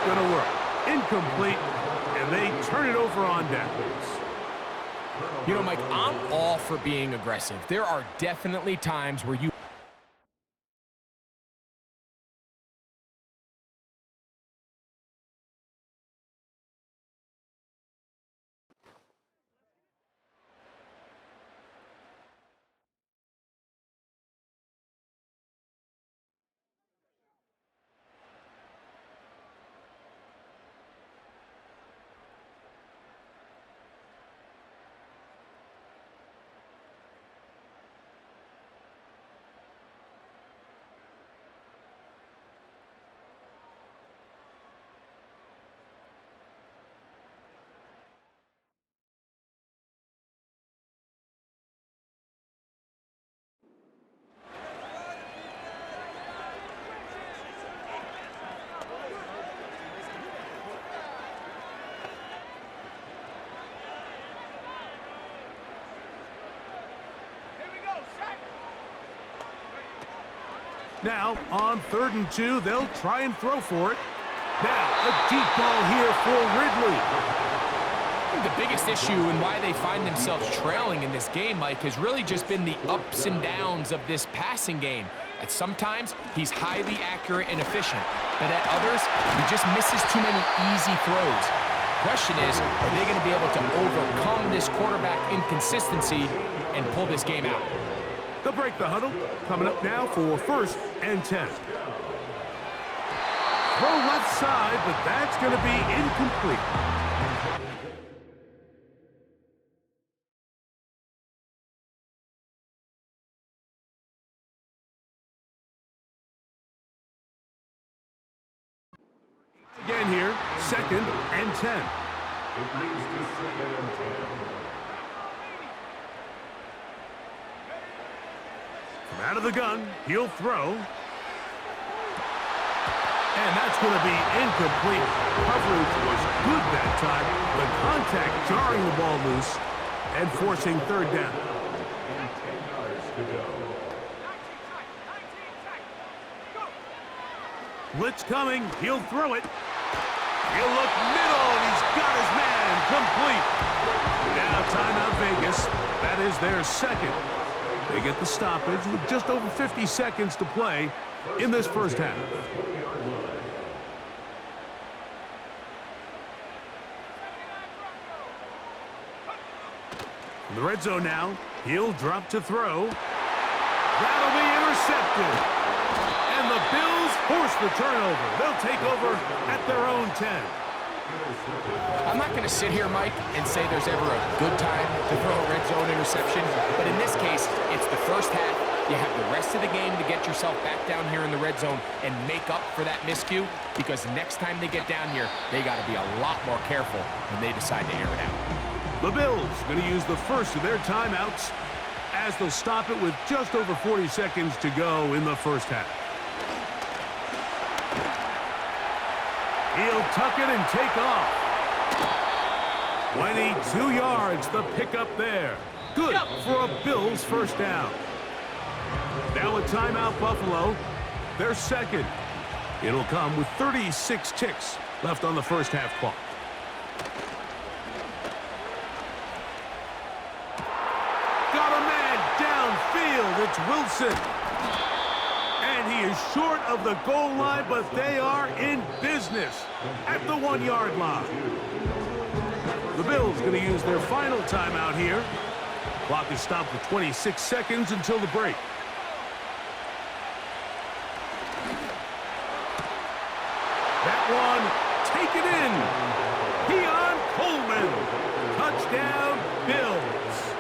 going to work. Incomplete, and they turn it over on downs. You know, Mike, I'm all for being aggressive. There are definitely times where you Now, on 3rd and 2, they'll try and throw for it. Now, a deep ball here for Ridley. I think the biggest issue and why they find themselves trailing in this game, Mike, has really just been the ups and downs of this passing game. At sometimes, he's highly accurate and efficient, but at others, he just misses too many easy throws. Question is, are they going to be able to overcome this quarterback inconsistency and pull this game out? They'll break the huddle. Coming up now for 1st and 10. Throw left side, but that's going to be incomplete. Again here, 2nd and 10. It leads to 2nd and 10. From out of the gun, he'll throw. And that's going to be incomplete. Coverage was good that time. The contact jarring the ball loose and forcing 3rd down. And 10 yards to go. Blitz coming. He'll throw it. He'll look middle, and he's got his man complete. Now timeout Vegas. That is their 2nd. They get the stoppage with just over 50 seconds to play in this 1st half. In the red zone now, he'll drop to throw. That'll be intercepted. And the Bills force the turnover. They'll take over at their own 10. I'm not going to sit here, Mike, and say there's ever a good time to throw a red zone interception, but in this case, it's the 1st half. You have the rest of the game to get yourself back down here in the red zone and make up for that miscue, because next time they get down here, they got to be a lot more careful when they decide to air it out. The Bills going to use the first of their timeouts as they'll stop it with just over 40 seconds to go in the 1st half. He'll tuck it and take off. 22 yards, the pickup there. Good for a Bills 1st down. Now a timeout Buffalo, their 2nd. It'll come with 36 ticks left on the 1st half clock. Got a man downfield, it's Wilson. And he is short of the goal line, but they are in business at the 1-yard line. The Bills going to use their final timeout here. Clock is stopped with 26 seconds until the break. That one, take it in. Keon Coleman. Touchdown, Bills.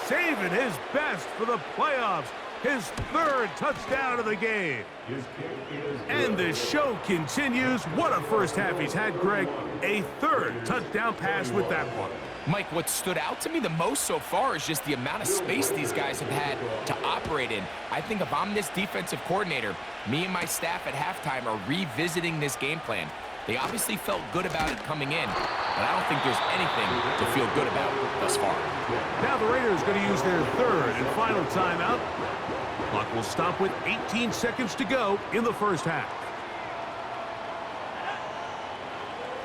Saving his best for the playoffs. His 3rd touchdown of the game. And the show continues. What a 1st half he's had, Greg. A 3rd touchdown pass with that one. Mike, what stood out to me the most so far is just the amount of space these guys have had to operate in. I think if I'm this defensive coordinator, me and my staff at halftime are revisiting this game plan. They obviously felt good about it coming in, but I don't think there's anything to feel good about thus far. Now the Raiders going to use their 3rd and final timeout. Clock will stop with 18 seconds to go in the 1st half.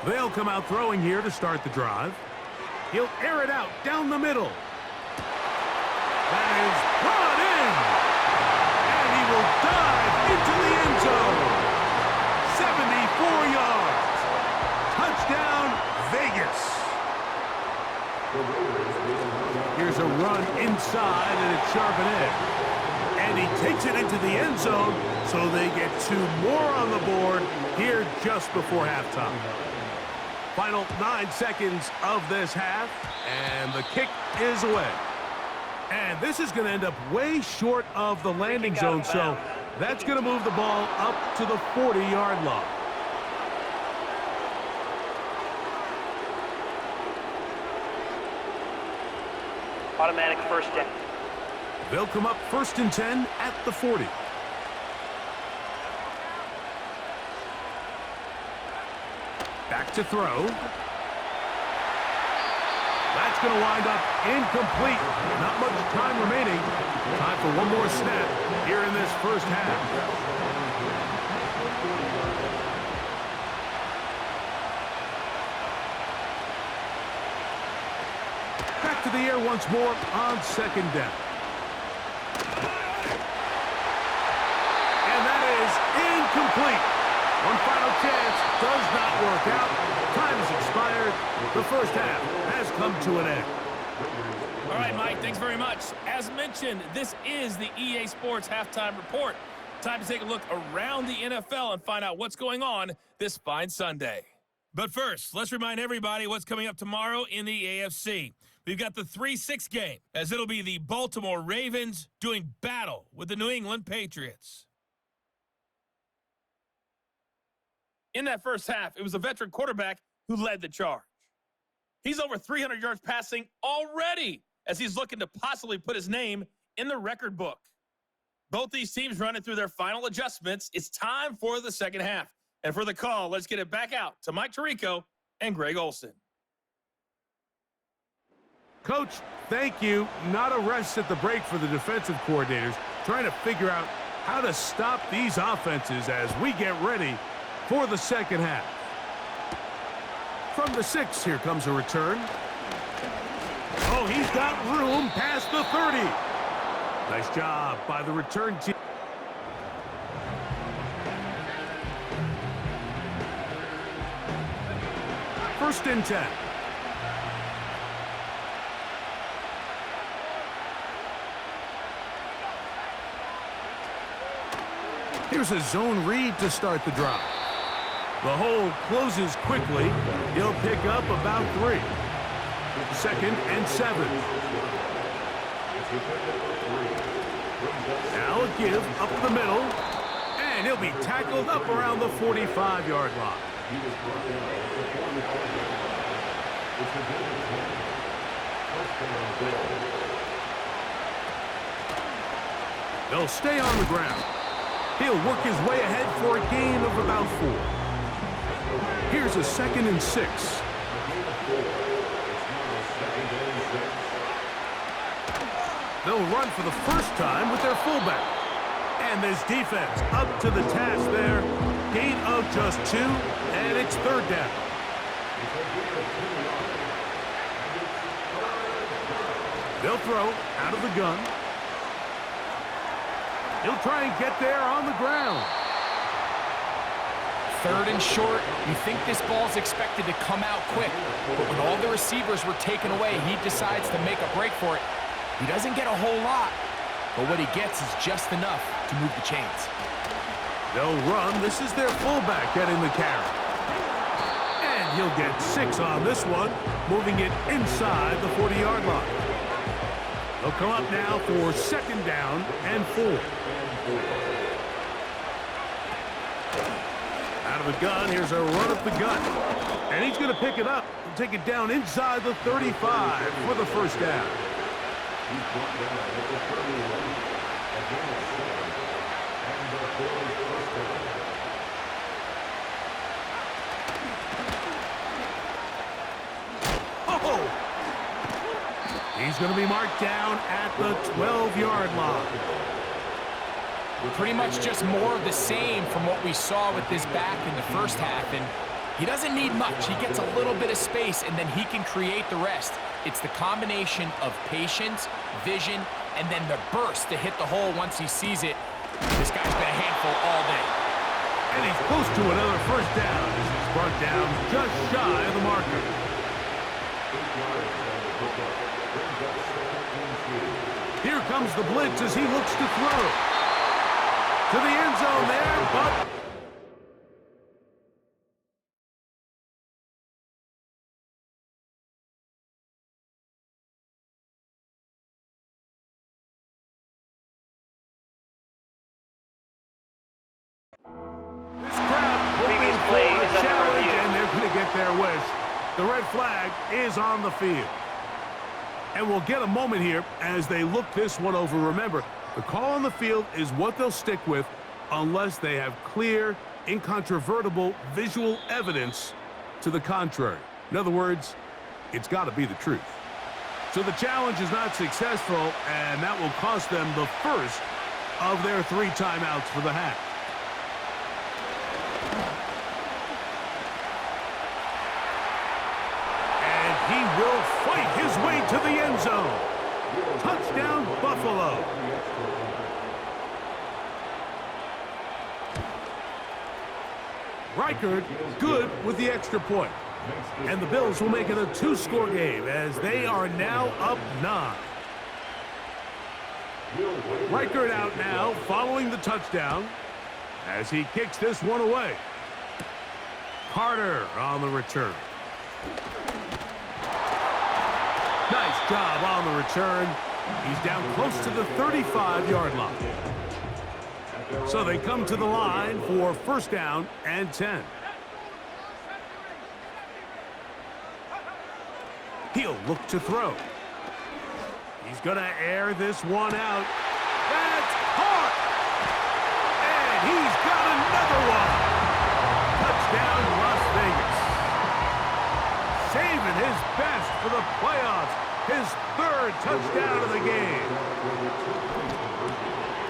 They'll come out throwing here to start the drive. He'll air it out down the middle. That is brought in. And he will dive into the end zone. 74 yards. Touchdown, Vegas. Here's a run inside, and it's sharp and in. And he takes it into the end zone, so they get 2 more on the board here just before halftime. Final 9 seconds of this half, and the kick is away. And this is going to end up way short of the landing zone, so that's going to move the ball up to the 40-yard line. Automatic first down. They'll come up 1st and 10 at the 40. Back to throw. That's going to wind up incomplete. Not much time remaining. Time for one more snap here in this first half. Back to the air once more on 2nd down. And that is incomplete. One final chance does not work out. Time has expired. The first half has come to an end. All right, Mike, thanks very much. As mentioned, this is the EA Sports Halftime Report. Time to take a look around the NFL and find out what's going on this fine Sunday. But first, let's remind everybody what's coming up tomorrow in the AFC. We've got the 3-6 game, as it'll be the Baltimore Ravens doing battle with the New England Patriots. In that first half, it was a veteran quarterback who led the charge. He's over 300 yards passing already as he's looking to possibly put his name in the record book. Both these teams running through their final adjustments. It's time for the second half. And for the call, let's get it back out to Mike Tirico and Greg Olson. Coach, thank you. Not a rest at the break for the defensive coordinators, trying to figure out how to stop these offenses as we get ready for the second half. From the 6, here comes a return. Oh, he's got room past the 30. Nice job by the return team. First and 10. Here's a zone read to start the drive. The hole closes quickly. He'll pick up about 3. 2nd and 7. Now a give up the middle. And he'll be tackled up around the 45-yard line. They'll stay on the ground. He'll work his way ahead for a gain of about 4. Here's a 2nd and 6. They'll run for the first time with their fullback. And this defense up to the task there. Gain of just 2, and it's 3rd down. They'll throw out of the gun. He'll try and get there on the ground. 3rd and short. You think this ball's expected to come out quick, but when all the receivers were taken away, he decides to make a break for it. He doesn't get a whole lot, but what he gets is just enough to move the chains. They'll run. This is their fullback getting the carry. And he'll get 6 on this one, moving it inside the 40-yard line. They'll come up now for 2nd down and 4. Out of the gun, here's a run up the gut. And he's going to pick it up and take it down inside the 35 for the first down. Oh! He's going to be marked down at the 12-yard line. Pretty much just more of the same from what we saw with this back in the first half. And He doesn't need much. He gets a little bit of space, and then he can create the rest. It's the combination of patience, vision, and then the burst to hit the hole once he sees it. This guy's been a handful all day. And he's close to another first down as he's brought down just shy of the marker. Here comes the blitz as he looks to throw. To the end zone there, but... This crowd hoping for a challenge, and they're going to get their wish. The red flag is on the field. And we'll get a moment here as they look this one over. Remember, the call on the field is what they'll stick with unless they have clear, incontrovertible visual evidence to the contrary. In other words, it's got to be the truth. So the challenge is not successful, and that will cost them the first of their 3 timeouts for the half. He will fight his way to the end zone. Touchdown, Buffalo. Reichard good with the extra point. And the Bills will make it a 2-score game as they are now up 9. Reichard out now following the touchdown as he kicks this one away. Carter on the return. Nice job on the return. He's down close to the 35-yard line. So they come to the line for first down and 10. He'll look to throw. He's going to air this one out. That's caught! And he's got another one. Touchdown, Las Vegas. Saving his best for the playoffs. His 3rd touchdown of the game.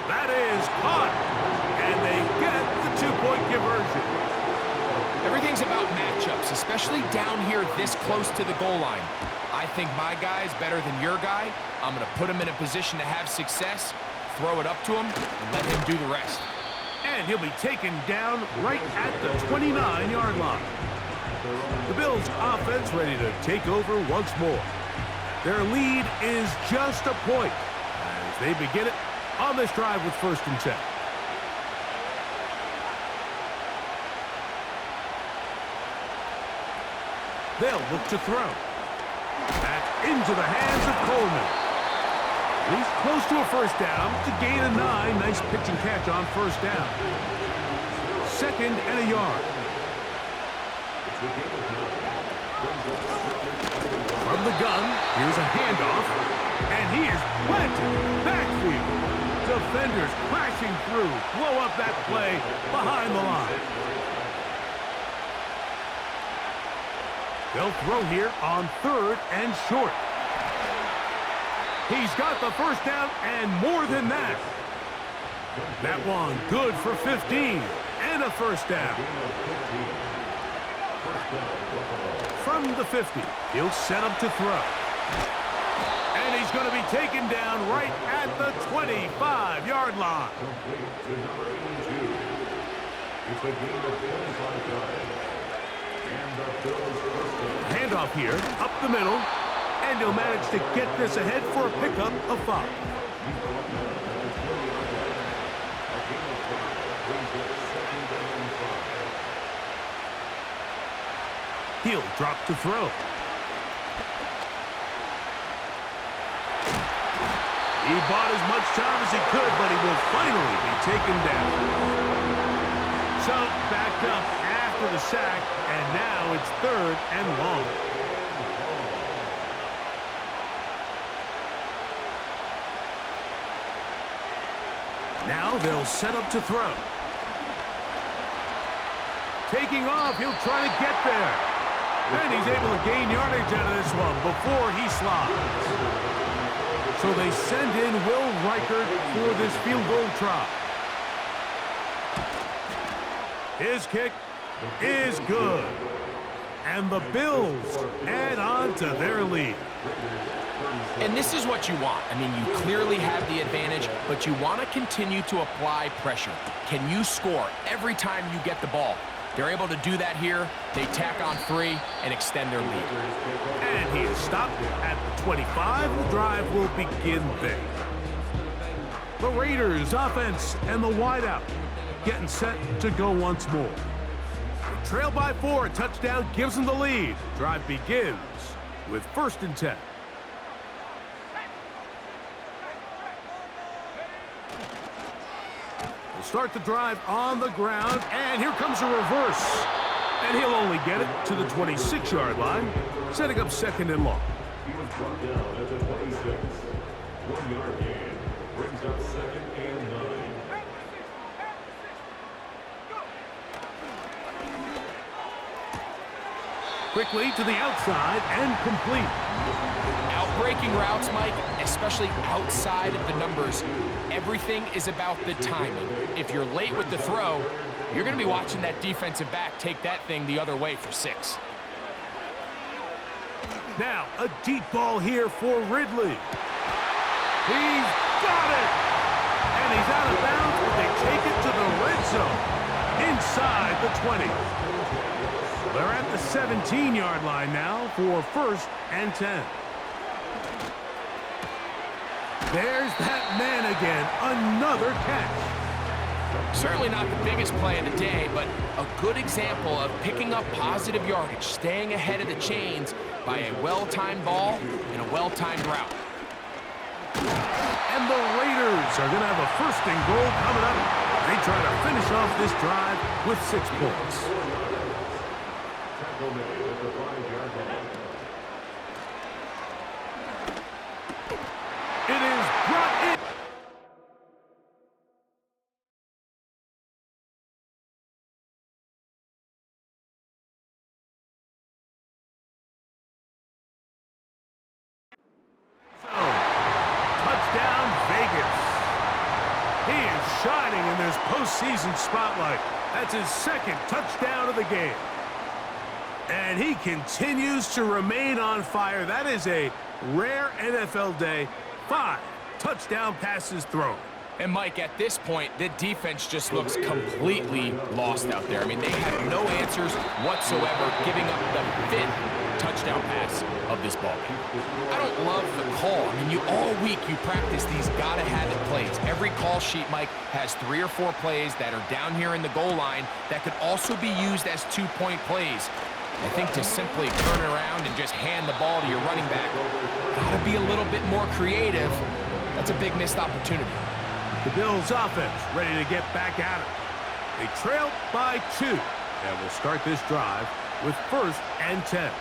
That is caught. And they get the 2-point conversion. Everything's about matchups, especially down here this close to the goal line. I think my guy's better than your guy. I'm going to put him in a position to have success, throw it up to him, and let him do the rest. And he'll be taken down right at the 29-yard line. The Bills' offense ready to take over once more. Their lead is just a point as they begin it on this drive with first and 10. They'll look to throw. Back into the hands of Coleman. He's close to a first down to gain a 9. Nice pitch and catch on first down. 2nd and a yard. From the gun, here's a handoff, and he is planted backfield. Defenders crashing through, blow up that play behind the line. They'll throw here on 3rd and short. He's got the first down and more than that. That one good for 15 and a first down. From the 50, he'll set up to throw. And he's going to be taken down right at the 25-yard line. Handoff here, up the middle, and he'll manage to get this ahead for a pickup of 5. He'll drop to throw. He bought as much time as he could, but he will finally be taken down. So, backed up after the sack, and now it's 3rd and long. Now they'll set up to throw. Taking off, he'll try to get there. And he's able to gain yardage out of this one before he slides. So they send in Will Reichard for this field goal try. His kick is good. And the Bills add on to their lead. And this is what you want. I mean, you clearly have the advantage, but you want to continue to apply pressure. Can you score every time you get the ball? They're able to do that here. They tack on 3 and extend their lead. And he is stopped at the 25. The drive will begin there. The Raiders offense and the wideout getting set to go once more. They trail by 4. A touchdown gives them the lead. Drive begins with 1st and 10. We'll start the drive on the ground, and here comes a reverse. And he'll only get it to the 26-yard line, setting up 2nd and long. He was brought down at the 26. 1-yard gain brings up 2nd and 9. Quickly to the outside and complete. Outbreaking routes, Mike, especially outside of the numbers, everything is about the timing. If you're late with the throw, you're going to be watching that defensive back take that thing the other way for 6. Now, a deep ball here for Ridley. He's got it! And he's out of bounds, but they take it to the red zone inside the 20. They're at the 17-yard line now for 1st and 10. There's that man again, another catch. Certainly not the biggest play of the day, but a good example of picking up positive yardage, staying ahead of the chains by a well-timed ball and a well-timed route. And the Raiders are going to have a 1st and goal coming up. They try to finish off this drive with 6 points. Tackle made at the 5-yard line. It is brought in. Touchdown, Vegas. He is shining in this postseason spotlight. That's his 2nd touchdown of the game. And he continues to remain on fire. That is a rare NFL day. 5 touchdown passes thrown. And, Mike, at this point, the defense just looks completely lost out there. I mean, they have no answers whatsoever, giving up the 5th touchdown pass of this ball game. I don't love the call. I mean, all week you practice these gotta-have-it plays. Every call sheet, Mike, has 3 or 4 plays that are down here in the goal line that could also be used as 2-point plays. I think to simply turn around and just hand the ball to your running back, gotta be a little bit more creative. That's a big missed opportunity. The Bills offense ready to get back at it. They trail by 2 and will start this drive with 1st and 10.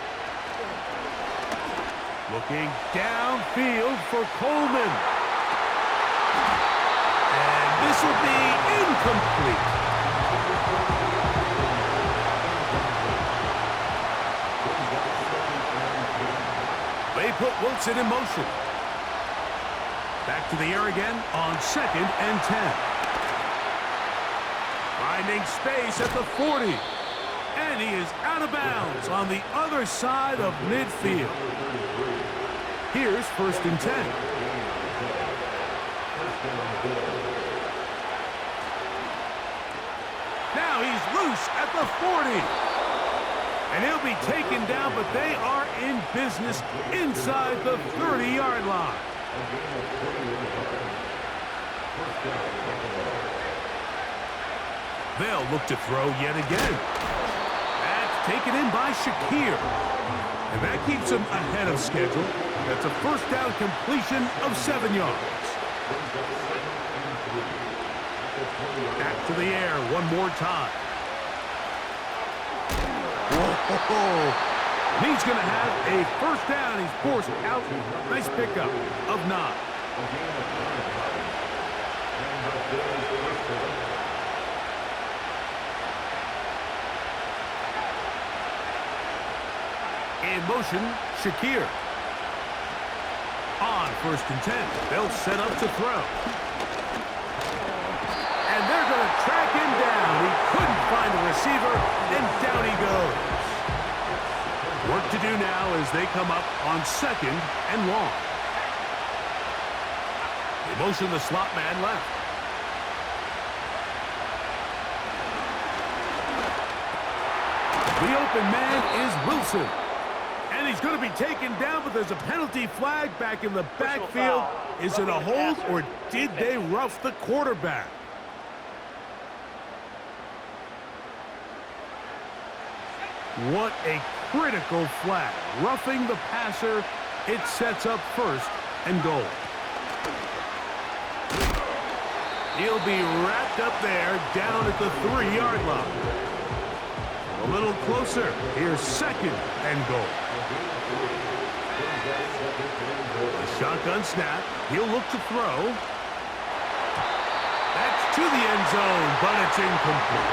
Looking downfield for Coleman. And this will be incomplete. They put Wilson in motion. Back to the air again on 2nd and 10. Finding space at the 40. And he is out of bounds on the other side of midfield. Here's 1st and 10. Now he's loose at the 40. And he'll be taken down, but they are in business inside the 30-yard line. They'll look to throw yet again. That's taken in by Shakir. And that keeps him ahead of schedule. That's a 1st down completion of 7 yards. Back to the air one more time. Whoa. He's going to have a 1st down. He's forced out. Nice pickup of 9. In motion, Shakir. On 1st and 10. They'll set up to throw. And they're going to track him down. He couldn't find a receiver, and down he goes. Work to do now as they come up on 2nd and long. They motion the slot man left. The open man is Wilson. And he's going to be taken down, but there's a penalty flag back in the backfield. Is it a hold, or did they rough the quarterback? What a critical flag. Roughing the passer, it sets up 1st and goal. He'll be wrapped up there down at the 3-yard line. A little closer. Here's 2nd and goal. A shotgun snap. He'll look to throw. That's to the end zone, but it's incomplete.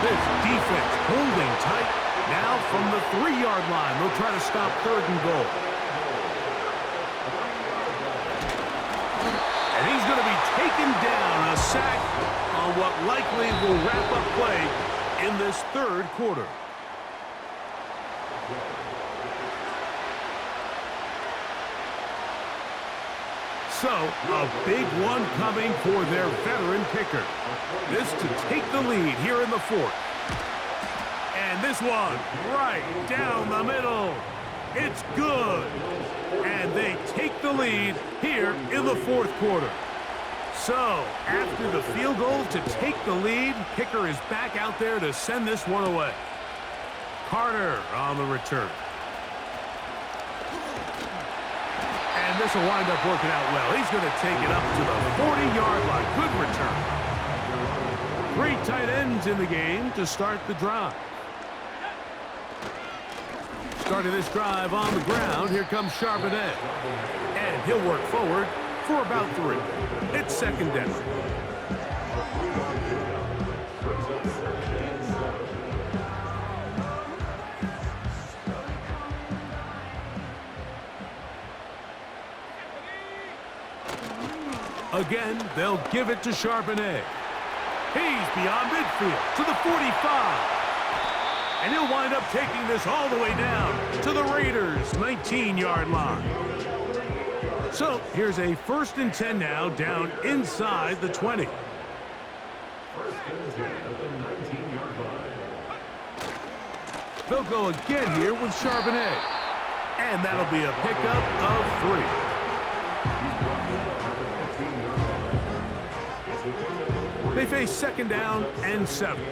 This defense holding tight. Now from the 3-yard line, they'll try to stop 3rd and goal. And he's going to be taken down. A sack on what likely will wrap up play in this 3rd quarter. So, a big one coming for their veteran kicker. This to take the lead here in the 4th. And this one right down the middle. It's good. And they take the lead here in the 4th quarter. So, after the field goal to take the lead, kicker is back out there to send this one away. Carter on the return. And this will wind up working out well. He's going to take it up to the 40-yard line. Good return. 3 tight ends in the game to start the drive. Starting this drive on the ground, here comes Charbonnet. And he'll work forward for about 3. It's 2nd down. Again, they'll give it to Charbonnet. He's beyond midfield to the 45. And he'll wind up taking this all the way down to the Raiders' 19-yard line. So here's a 1st and 10 now, down inside the 20. 1st and 10 at the 19-yard line. They'll go again here with Charbonnet. And that'll be a pickup of 3. They face 2nd down and 7.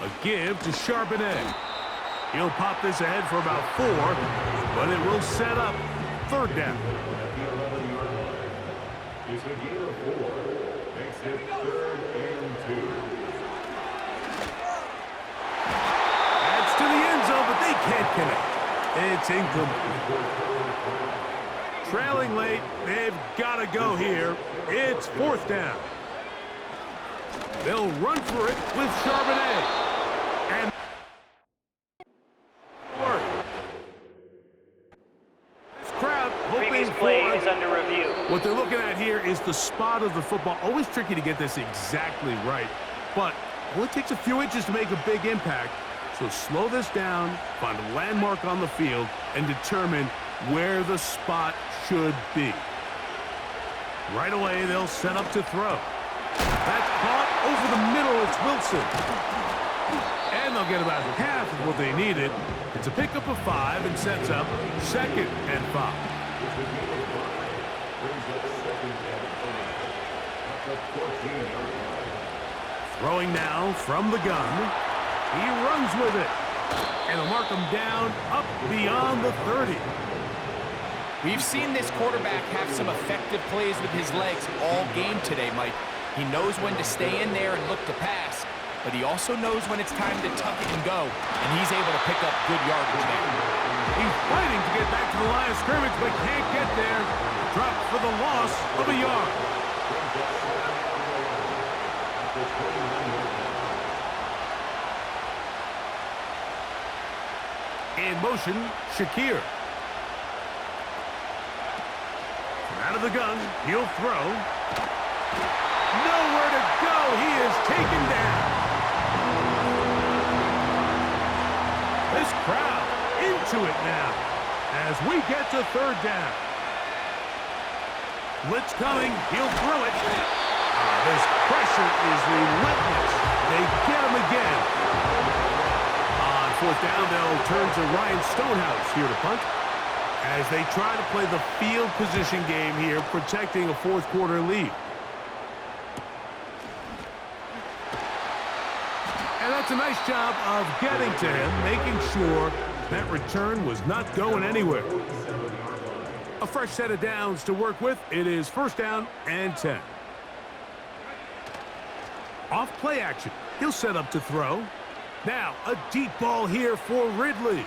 A give to Charbonnet. He'll pop this ahead for about 4, but it will set up 3rd down. He's a gain of 4. Makes it 3rd and 2. That's to the end zone, but they can't connect. It's incomplete. Trailing late, they've got to go here. It's 4th down. They'll run for it with Charbonnet. And this crowd hoping for play is under review. What they're looking at here is the spot of the football. Always tricky to get this exactly right, but it only takes a few inches to make a big impact. So slow this down, find a landmark on the field, and determine where the spot should be. Right away, they'll set up to throw. That's caught over the middle. It's Wilson. And they'll get about half of what they needed. It's a pickup of 5 and sets up 2nd and 5. Throwing now from the gun. He runs with it. And he'll mark him down up beyond the 30. We've seen this quarterback have some effective plays with his legs all game today, Mike. He knows when to stay in there and look to pass, but he also knows when it's time to tuck it and go, and he's able to pick up good yardage there. He's fighting to get back to the line of scrimmage, but can't get there. Dropped for the loss of a yard. In motion, Shakir. From out of the gun, he'll throw. Nowhere to it now as we get to third down. Blitz coming. He'll throw it. This pressure is relentless. They get him again. On fourth down, they'll turn to Ryan Stonehouse here to punt as they try to play the field position game here, protecting a fourth quarter lead. And that's a nice job of getting to him, making sure that return was not going anywhere. A fresh set of downs to work with. It is first down and 10. Off play action. He'll set up to throw. Now, a deep ball here for Ridley.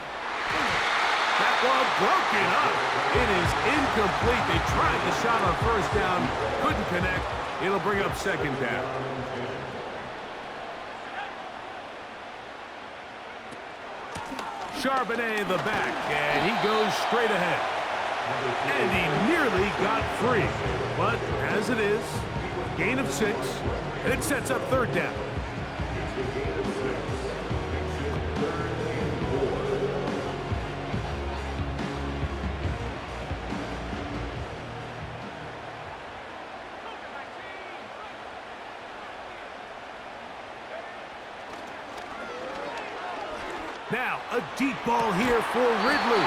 That one broken up. It is incomplete. They tried the shot on first down. Couldn't connect. It'll bring up second down. Charbonnet the back, and he goes straight ahead. And he nearly got free. But as it is, gain of 6, and it sets up third down. Now, a deep ball here for Ridley.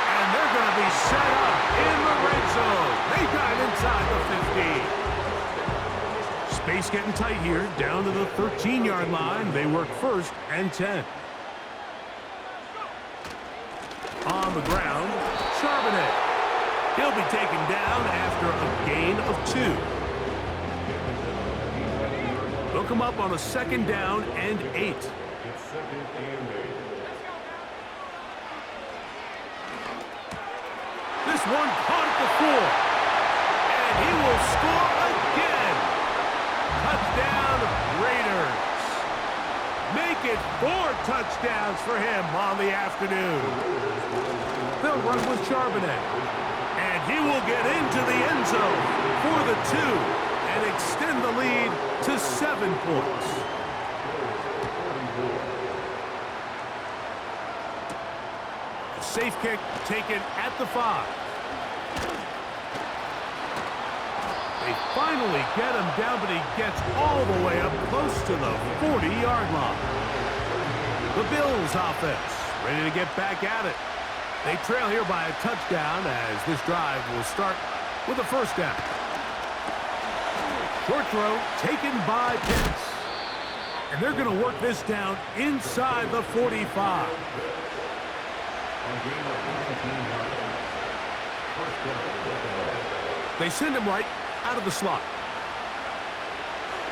And they're going to be set up in the red zone. They got inside the 50. Space getting tight here, down to the 13-yard line. They work first and 10. On the ground, Charbonnet. He'll be taken down after a gain of 2. They'll come up on a second down and 8. This one caught at the 4. And he will score again. Touchdown, Raiders. Make it 4 touchdowns for him on the afternoon. They'll run with Charbonnet. And he will get into the end zone for the 2 and extend the lead to 7 points. A safe kick taken at the 5. They finally get him down, but he gets all the way up close to the 40-yard line. The Bills offense ready to get back at it. They trail here by a touchdown as this drive will start with a first down. Short throw taken by Pitts. And they're going to work this down inside the 45. They send him right out of the slot.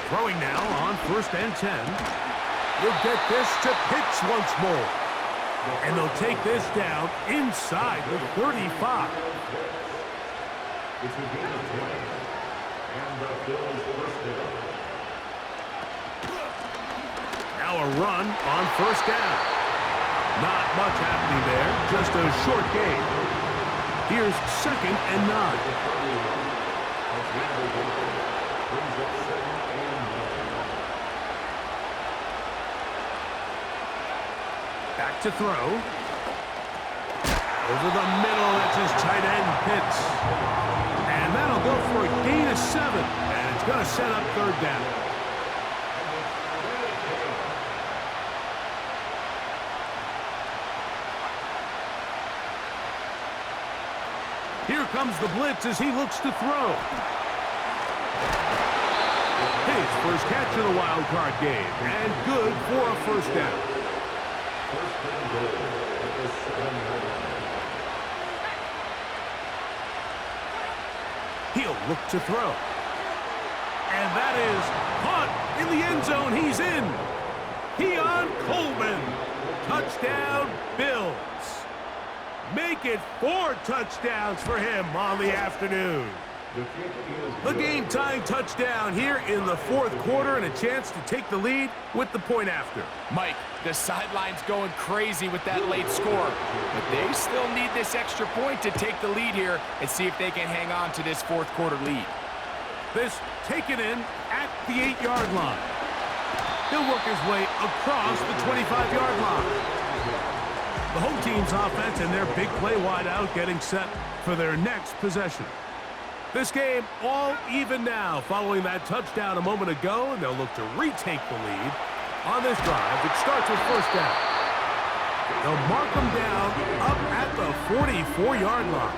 Throwing now on first and 10. He'll get this to Pitts once more. And they'll take this down inside the 35. Now a run on first down. Not much happening there, just a short gain. Here's second and 9. Back to throw. Over the middle, that's his tight end, Pitts. And that'll go for a gain of 7. And it's going to set up third down. Here comes the blitz as he looks to throw. His first catch of the wild card game, and good for a first down. He'll look to throw. And that is caught in the end zone. He's in. Keon Coleman. Touchdown, Bills. Make it 4 touchdowns for him on the afternoon. The game-tying touchdown here in the fourth quarter and a chance to take the lead with the point after. Mike, the sideline's going crazy with that late score, but they still need this extra point to take the lead here and see if they can hang on to this fourth quarter lead. This taken in at the 8-yard line. He'll work his way across the 25-yard line. The home team's offense and their big play wide out getting set for their next possession. This game all even now following that touchdown a moment ago, and they'll look to retake the lead on this drive, which starts with first down. They'll mark them down up at the 44-yard line.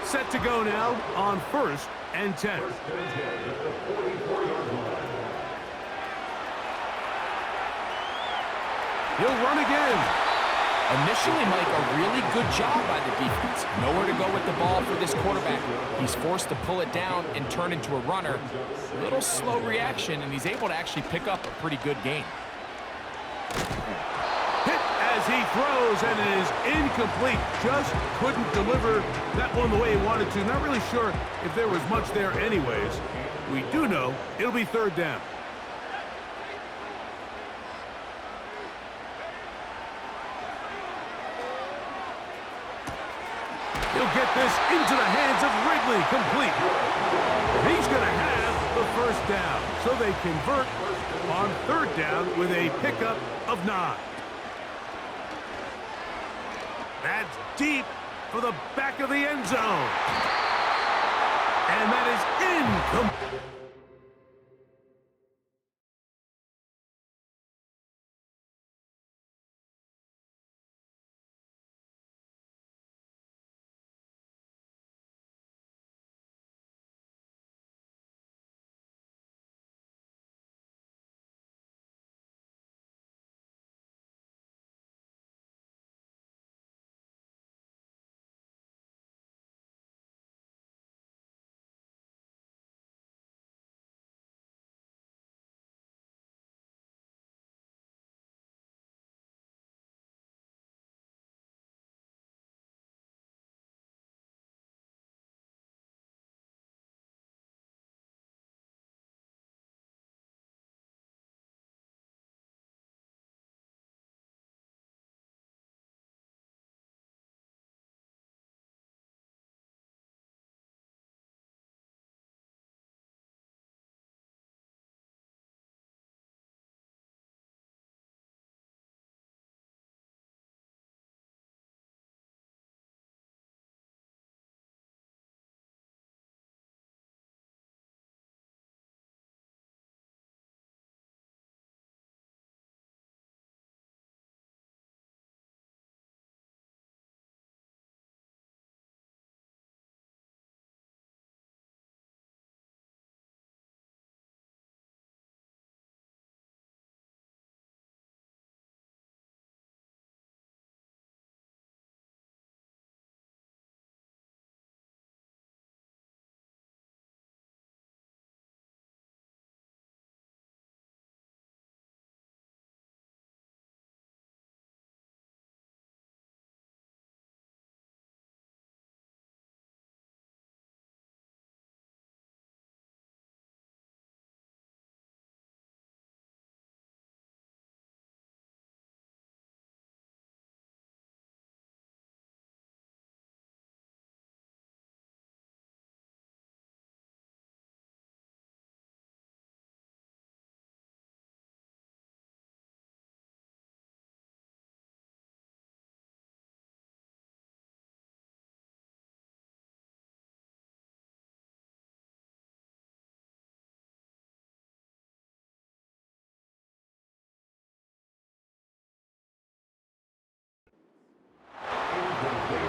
Set to go now on 1st and 10. He'll run again. Initially, Mike, a really good job by the defense. Nowhere to go with the ball for this quarterback. He's forced to pull it down and turn into a runner. A little slow reaction, and he's able to actually pick up a pretty good gain. Hit as he throws, and it is incomplete. Just couldn't deliver that one the way he wanted to. Not really sure if there was much there anyways. We do know it'll be 3rd down. He'll get this into the hands of Wrigley, complete. He's going to have the first down. So they convert on 3rd down with a pickup of 9. That's deep for the back of the end zone. And that is incomplete.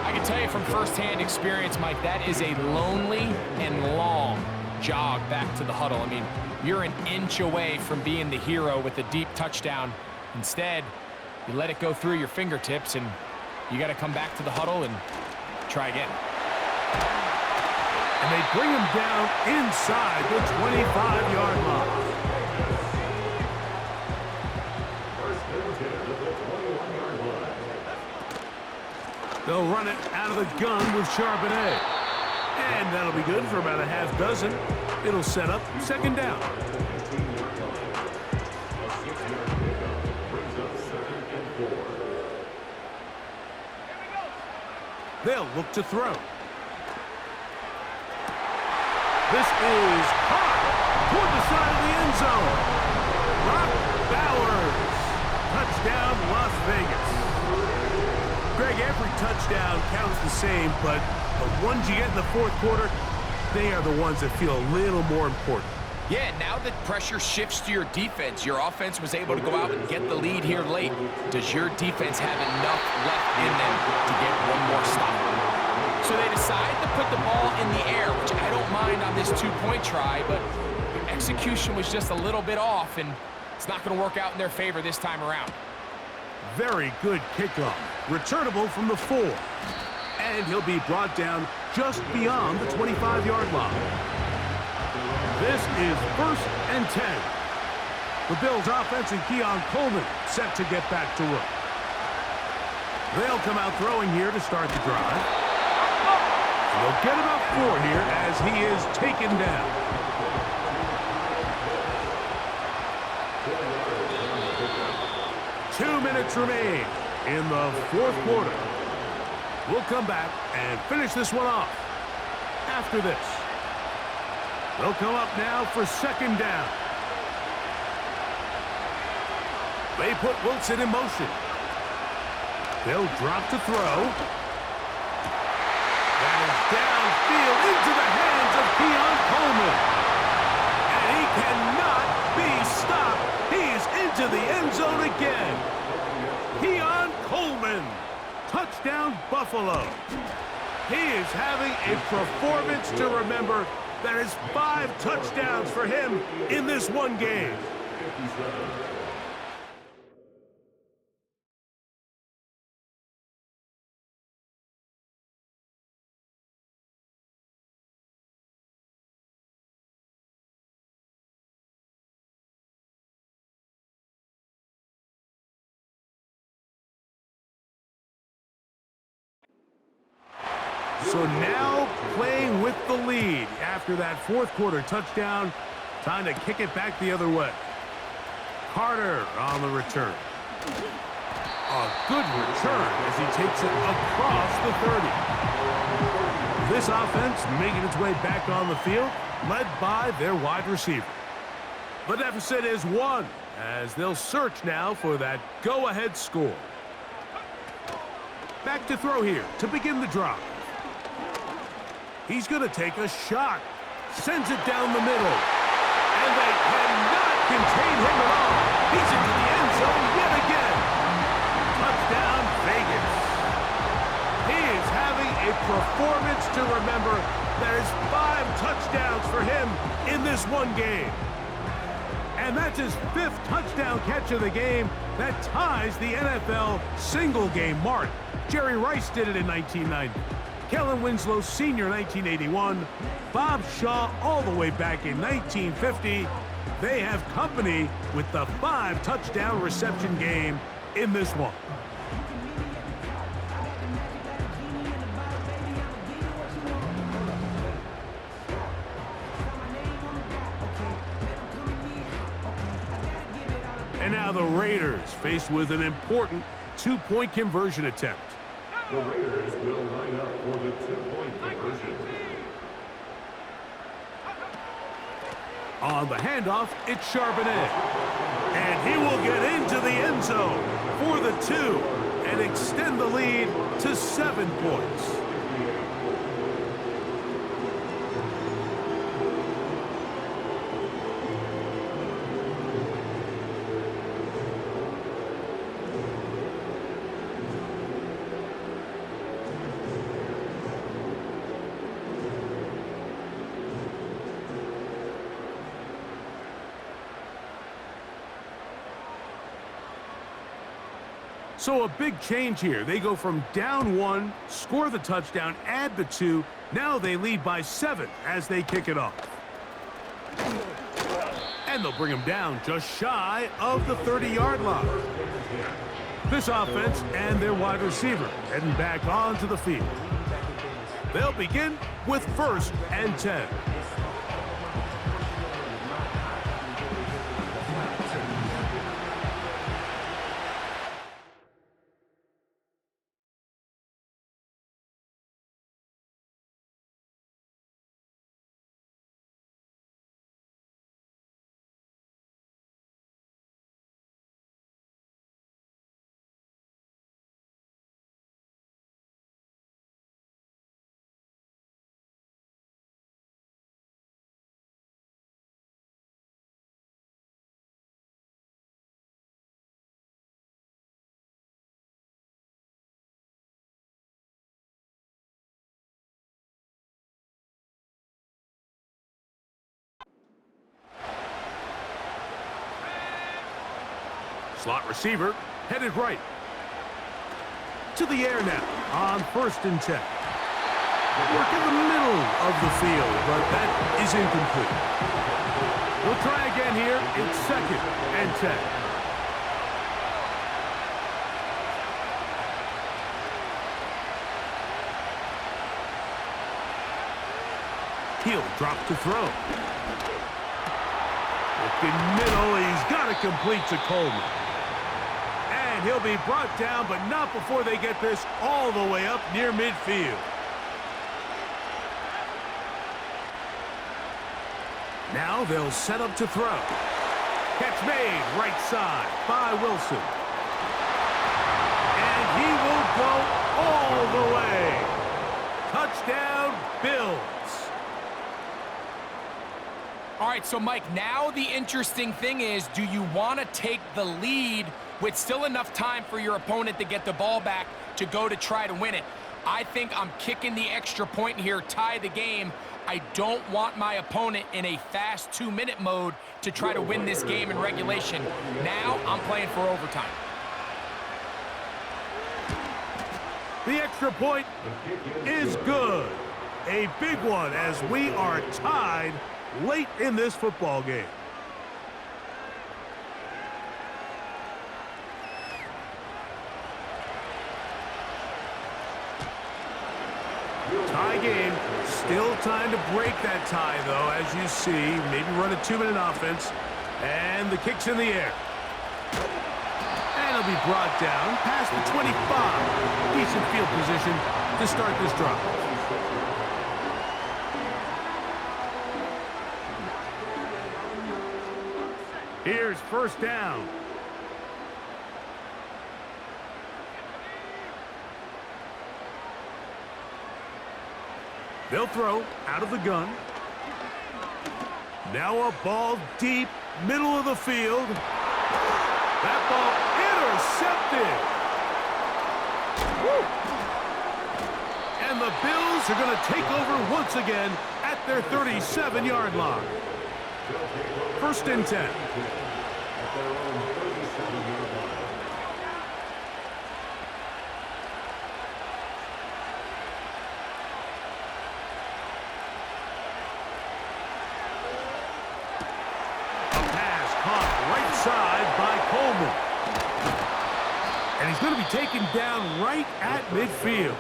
I can tell you from firsthand experience, Mike, that is a lonely and long jog back to the huddle. I mean, you're an inch away from being the hero with a deep touchdown. Instead, you let it go through your fingertips, and you got to come back to the huddle and try again. And they bring him down inside the 25-yard line. They'll run it out of the gun with Charbonnet. And that'll be good for about a half dozen. It'll set up 2nd down. They'll look to throw. This is caught toward the side of the end zone. Brock Bowers. Touchdown, Las Vegas. Greg, every touchdown counts the same, but the ones you get in the fourth quarter, they are the ones that feel a little more important. Yeah, now that pressure shifts to your defense, your offense was able to go out and get the lead here late. Does your defense have enough left in them to get one more stop? So they decide to put the ball in the air, which I don't mind on this two-point try, but execution was just a little bit off, and it's not going to work out in their favor this time around. Very good kickoff. Returnable from the 4. And he'll be brought down just beyond the 25-yard line. This is 1st and 10. The Bills offense and Keon Coleman set to get back to work. They'll come out throwing here to start the drive. They'll get about 4 here as he is taken down. Two minutes remain in the fourth quarter. We'll come back and finish this one off after this. They'll come up now for 2nd down. They put Wilson in motion. They'll drop to throw. That is downfield into the hands of Keon Coleman. And he cannot be stopped. He's into the end zone again. Keon Coleman. Touchdown, Buffalo. He is having a performance to remember. That is 5 touchdowns for him in this one game. So now playing with the lead after that fourth quarter touchdown. Time to kick it back the other way. Carter on the return. A good return as he takes it across the 30. This offense making its way back on the field, led by their wide receiver. The deficit is 1 as they'll search now for that go-ahead score. Back to throw here to begin the drive. He's going to take a shot. Sends it down the middle. And they cannot contain him at all. He's into the end zone yet again. Touchdown, Vegas. He is having a performance to remember. There's 5 touchdowns for him in this one game. And that's his 5th touchdown catch of the game. That ties the NFL single-game mark. Jerry Rice did it in 1990. Kellen Winslow Sr. 1981, Bob Shaw all the way back in 1950. They have company with the 5 touchdown reception game in this one. And now the Raiders faced with an important 2-point conversion attempt. The Raiders will line up for the 2-point conversion. On the handoff, it's Charbonnet. And he will get into the end zone for the 2 and extend the lead to 7 points. So a big change here. They go from down 1, score the touchdown, add the 2. Now they lead by 7 as they kick it off. And they'll bring him down just shy of the 30-yard line. This offense and their wide receiver heading back onto the field. They'll begin with 1st and 10. Slot receiver headed right. To the air now on 1st and 10. Work in the middle of the field, but that is incomplete. We'll try again here. It's 2nd and 10. He'll drop to throw. Looking middle, he's got to complete to Coleman. And he'll be brought down, but not before they get this all the way up near midfield. Now they'll set up to throw. Catch made right side by Wilson. And he will go all the way. Touchdown, Bills. All right, so Mike, now the interesting thing is, do you want to take the lead with still enough time for your opponent to get the ball back to go to try to win it? I think I'm kicking the extra point here, tie the game. I don't want my opponent in a fast 2-minute mode to try to win this game in regulation. Now I'm playing for overtime. The extra point is good. A big one as we are tied late in this football game. Tie game. Still time to break that tie, though, as you see. Maybe run a 2-minute offense. And the kick's in the air. And it'll be brought down past the 25. Decent field position to start this drive. Here's 1st down. They'll throw out of the gun. Now a ball deep, middle of the field. That ball intercepted. Woo. And the Bills are going to take over once again at their 37-yard line. 1st and 10. And he's going to be taken down right at midfield.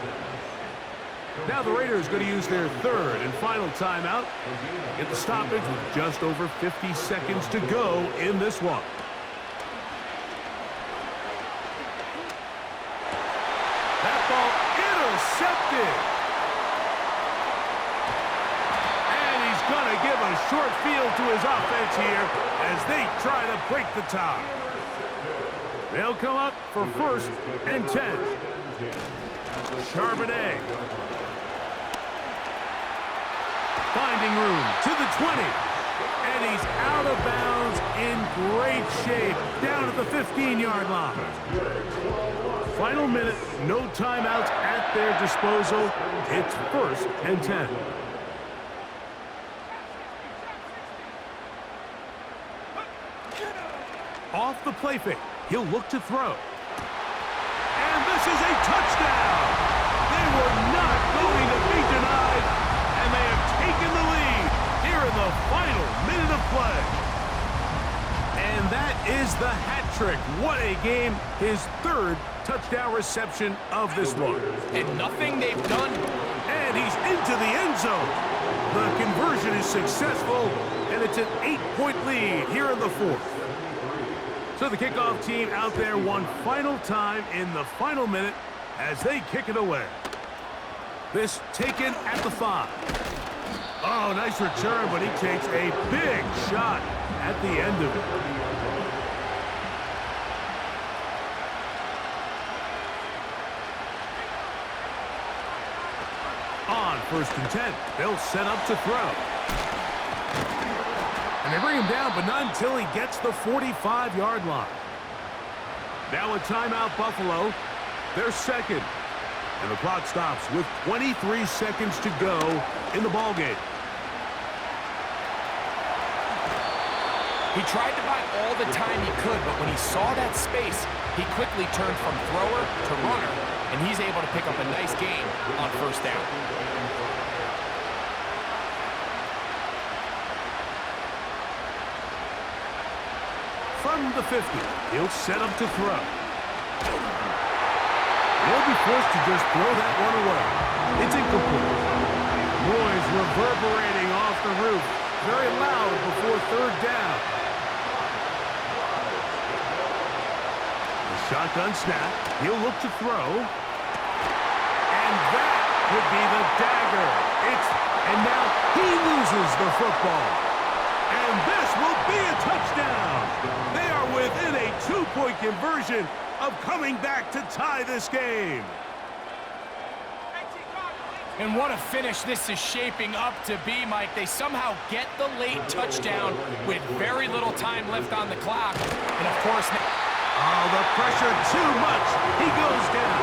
Now the Raiders are going to use their 3rd and final timeout. Get the stoppage with just over 50 seconds to go in this one. That ball intercepted. And he's going to give a short field to his offense here as they try to break the tie. They'll come up for 1st and 10. Charbonnet. Finding room to the 20. And he's out of bounds in great shape down at the 15-yard line. Final minute, no timeouts at their disposal. It's 1st and 10. Off the play fake. He'll look to throw. And this is a touchdown. They were not going to be denied, and they have taken the lead here in the final minute of play. And that is the hat trick. What a game. His 3rd touchdown reception of this one. And nothing they've done. And he's into the end zone. The conversion is successful, and it's an 8-point lead here in the 4th. So the kickoff team out there one final time in the final minute as they kick it away. This taken at the 5. Oh, nice return, but he takes a big shot at the end of it. On 1st and 10, they'll set up to throw. And they bring him down, but not until he gets the 45-yard line. Now a timeout, Buffalo. They're 2nd. And the clock stops with 23 seconds to go in the ballgame. He tried to buy all the time he could, but when he saw that space, he quickly turned from thrower to runner, and he's able to pick up a nice gain on first down. From the 50, he'll set up to throw. He'll be forced to just throw that one away. It's incomplete. Noise reverberating off the roof. Very loud before third down. The shotgun snap. He'll look to throw. And that would be the dagger. And now he loses the football. And this will be a touchdown. They are within a 2-point conversion of coming back to tie this game. And what a finish this is shaping up to be, Mike. They somehow get the late touchdown with very little time left on the clock. And of course... Oh, the pressure too much. He goes down.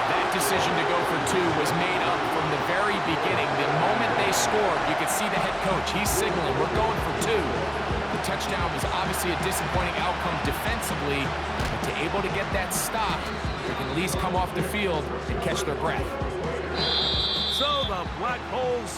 That decision to go for 2 was made up from the very beginning. The moment they scored, you could see the head coach. He's signaling, we're going for 2. The touchdown was obviously a disappointing outcome defensively, but to able to get that stop, they can at least come off the field and catch their breath. So the Black Holes